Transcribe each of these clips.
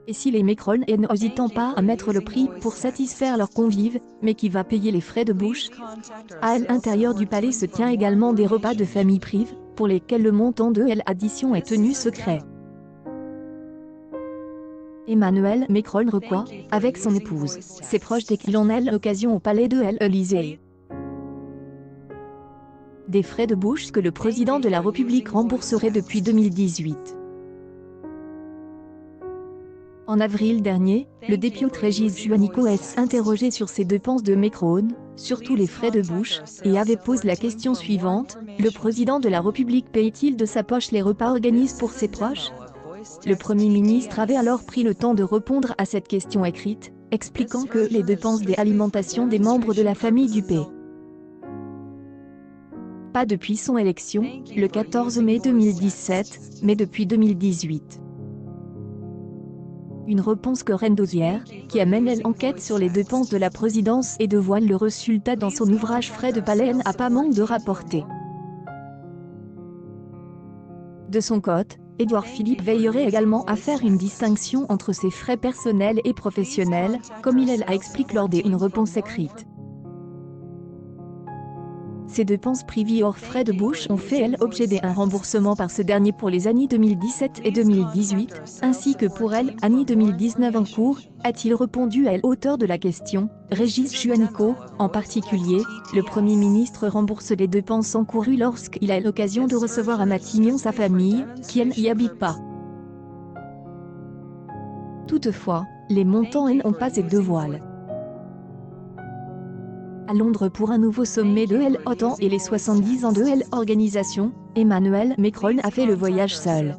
Et si les Macron n'hésitent pas à mettre le prix pour satisfaire leurs convives, mais qui va payer les frais de bouche? À l'intérieur du palais se tient également des repas de famille privés, pour lesquels le montant de l'addition est tenu secret. Emmanuel Macron reçoit, avec son épouse, ses proches dès qu'il en a l'occasion au palais de l'Élysée. Des frais de bouche que le président de la République rembourserait depuis 2018. En avril dernier, le député Régis Juanico s'est interrogé sur ces dépenses de Macron, surtout les frais de bouche, et avait posé la question suivante: le président de la République paye-t-il de sa poche les repas organisés pour ses proches? Le Premier ministre avait alors pris le temps de répondre à cette question écrite, expliquant que les dépenses d'alimentation des membres de la famille du P. Pas depuis son élection, le 14 mai 2017, mais depuis 2018. Une réponse que Reine Dosière, qui amène l'enquête sur les dépenses de la présidence et dévoile le résultat dans son ouvrage Frais de palais, n'a pas manqué de rapporter. De son côté, Édouard Philippe veillerait également à faire une distinction entre ses frais personnels et professionnels, comme il a expliqué lors d'une réponse écrite. Ces dépenses privées hors frais de bouche ont fait l'objet d'un remboursement par ce dernier pour les années 2017 et 2018, ainsi que pour l'année 2019 en cours, a-t-il répondu à l'auteur de la question, Régis Juanico. En particulier, le Premier ministre rembourse les dépenses encourues lorsqu'il a l'occasion de recevoir à Matignon sa famille, qui n'y habite pas. Toutefois, les montants n'ont pas été dévoilés. À Londres pour un nouveau sommet de l'OTAN et les 70 ans de l'organisation, Emmanuel Macron a fait le voyage seul.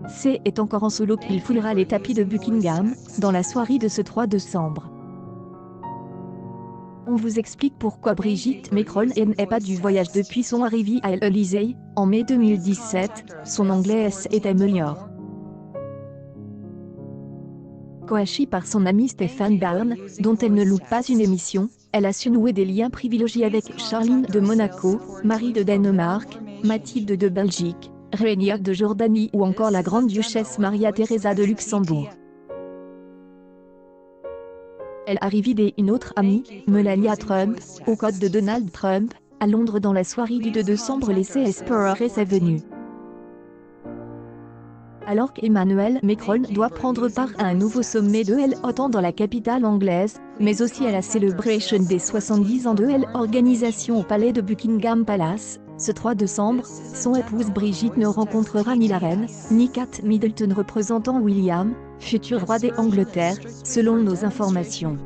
C'est encore en solo qu'il foulera les tapis de Buckingham, dans la soirée de ce 3 décembre. On vous explique pourquoi Brigitte Macron n'est pas du voyage depuis son arrivée à l'Élysée, en mai 2017, son anglais est amélioré. Coachée par son ami Stéphane Bern, dont elle ne loupe pas une émission, elle a su nouer des liens privilégiés avec Charline de Monaco, Marie de Danemark, Mathilde de Belgique, Régnier de Jordanie ou encore la grande-duchesse Maria Theresa de Luxembourg. Elle a révidé une autre amie, Melania Trump, aux côtés de Donald Trump, à Londres dans la soirée du 2 décembre laissée espérer sa venue. Alors qu'Emmanuel Macron doit prendre part à un nouveau sommet de l'OTAN dans la capitale anglaise, mais aussi à la célébration des 70 ans de l'organisation au palais de Buckingham Palace, ce 3 décembre, son épouse Brigitte ne rencontrera ni la reine, ni Kate Middleton représentant William, futur roi d'Angleterre, selon nos informations.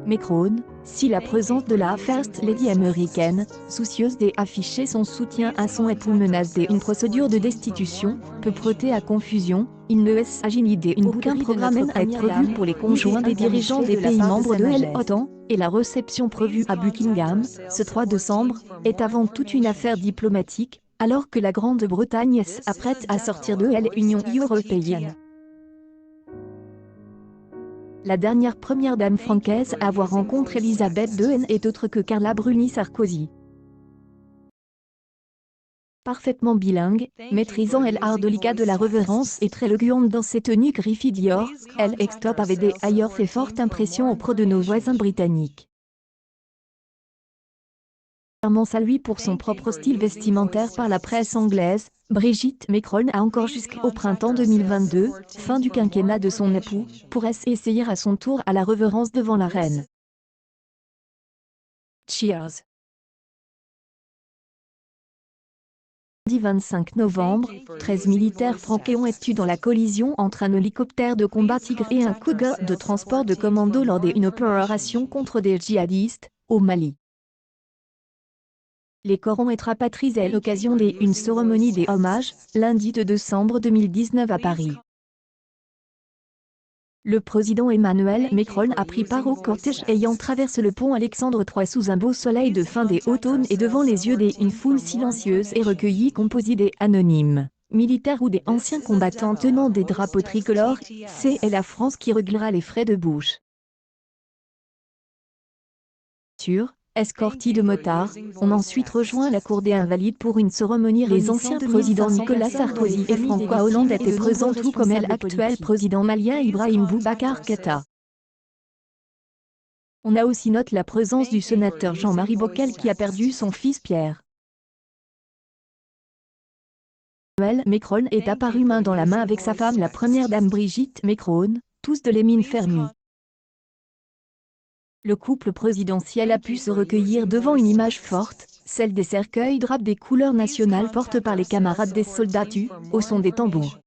Macron, si la présence de la First Lady américaine, soucieuse d'afficher son soutien à son époux menace d'une procédure de destitution, peut prêter à confusion, il ne s'agit ni d'aucun programme à être prévu pour les conjoints des dirigeants des pays membres de l'OTAN, et la réception prévue à Buckingham, ce 3 décembre, est avant tout une affaire diplomatique, alors que la Grande-Bretagne s'apprête à sortir de l'Union européenne. La dernière première dame française à avoir rencontré Elisabeth II est autre que Carla Bruni Sarkozy. Parfaitement bilingue, maîtrisant l'art délicat de la révérence et très élégante dans ses tenues Griffith Dior, elle ex-top avait d'ailleurs fait forte impression auprès de nos voisins britanniques. Saluée pour son propre style vestimentaire par la presse anglaise, Brigitte Macron a encore jusqu'au printemps 2022, fin du quinquennat de son époux, pour essayer à son tour à la révérence devant la reine. Cheers. Lundi 25 novembre, 13 militaires français ont été dans la collision entre un hélicoptère de combat Tigre et un Cougar de transport de commando lors d'une opération contre des djihadistes, au Mali. Les corps ont été rapatriés à l'occasion d'une cérémonie des hommages, lundi 2 décembre 2019 à Paris. Le président Emmanuel Macron a pris part au cortège ayant traversé le pont Alexandre III sous un beau soleil de fin d'automne et devant les yeux d'une foule silencieuse et recueillie composée d'anonymes, militaires ou des anciens combattants tenant des drapeaux tricolores. C'est la France qui réglera les frais de bouche. escortis de motards, ont ensuite rejoint la cour des Invalides pour une cérémonie. Les anciens présidents Nicolas Sarkozy et François Hollande étaient présents, tout comme l'actuel président malien Ibrahim Boubacar Keïta. On a aussi noté la présence du sénateur Jean-Marie Bockel qui a perdu son fils Pierre. Emmanuel Macron est apparu main dans la main avec sa femme la première dame Brigitte Macron, tous de les mines fermies. Le couple présidentiel a pu se recueillir devant une image forte, celle des cercueils drapés des couleurs nationales portés par les camarades des soldats tués, au son des tambours.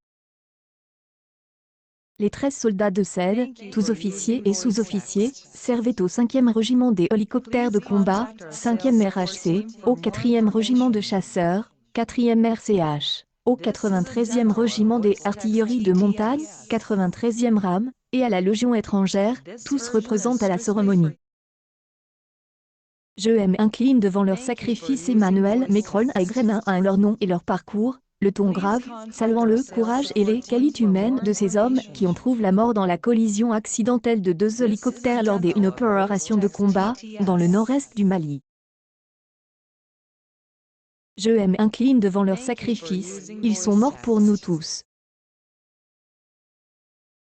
Les 13 soldats de Cède, tous officiers et sous-officiers, servaient au 5e régiment des hélicoptères de combat, 5e RHC, au 4e régiment de chasseurs, 4e RCH, au 93e régiment des artilleries de montagne, 93e RAM, et à la Légion étrangère, tous représentent à la cérémonie. Je m'incline devant leur sacrifice. Emmanuel Macron a égrené à leur nom et leur parcours, le ton grave, saluant le courage et les qualités humaines de ces hommes qui ont trouvé la mort dans la collision accidentelle de 2 hélicoptères lors d'une opération de combat, dans le nord-est du Mali. Je m'incline devant leur sacrifice, ils sont morts pour nous tous.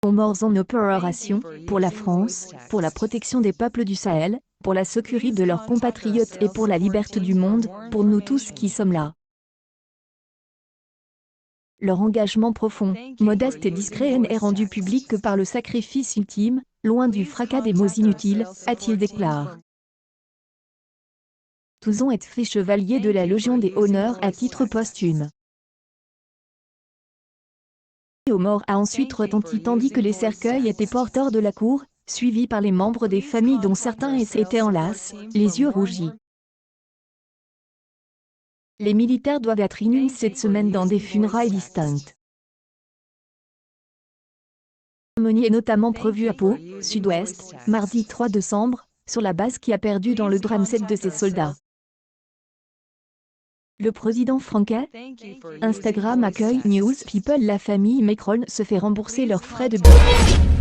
Ils sont morts en opération, pour la France, pour la protection des peuples du Sahel, pour la sécurité de leurs compatriotes et pour la liberté du monde, pour nous tous qui sommes là. Leur engagement profond, modeste et discret n'est rendu public que par le sacrifice ultime, loin du fracas des mots inutiles, a-t-il déclaré. Tous ont été faits chevaliers de la Légion des honneurs à titre posthume. Aux morts a ensuite retenti tandis que les cercueils étaient porteurs de la cour, suivis par les membres des familles dont certains étaient en lasse, les yeux rougis. Les militaires doivent être inhumés cette semaine dans des funérailles distinctes. La cérémonie est notamment prévue à Pau, Sud-Ouest, mardi 3 décembre, sur la base qui a perdu dans le drame 7 de ses soldats. Le président français, Instagram accueille News People. La famille Macron se fait rembourser leurs frais de billet.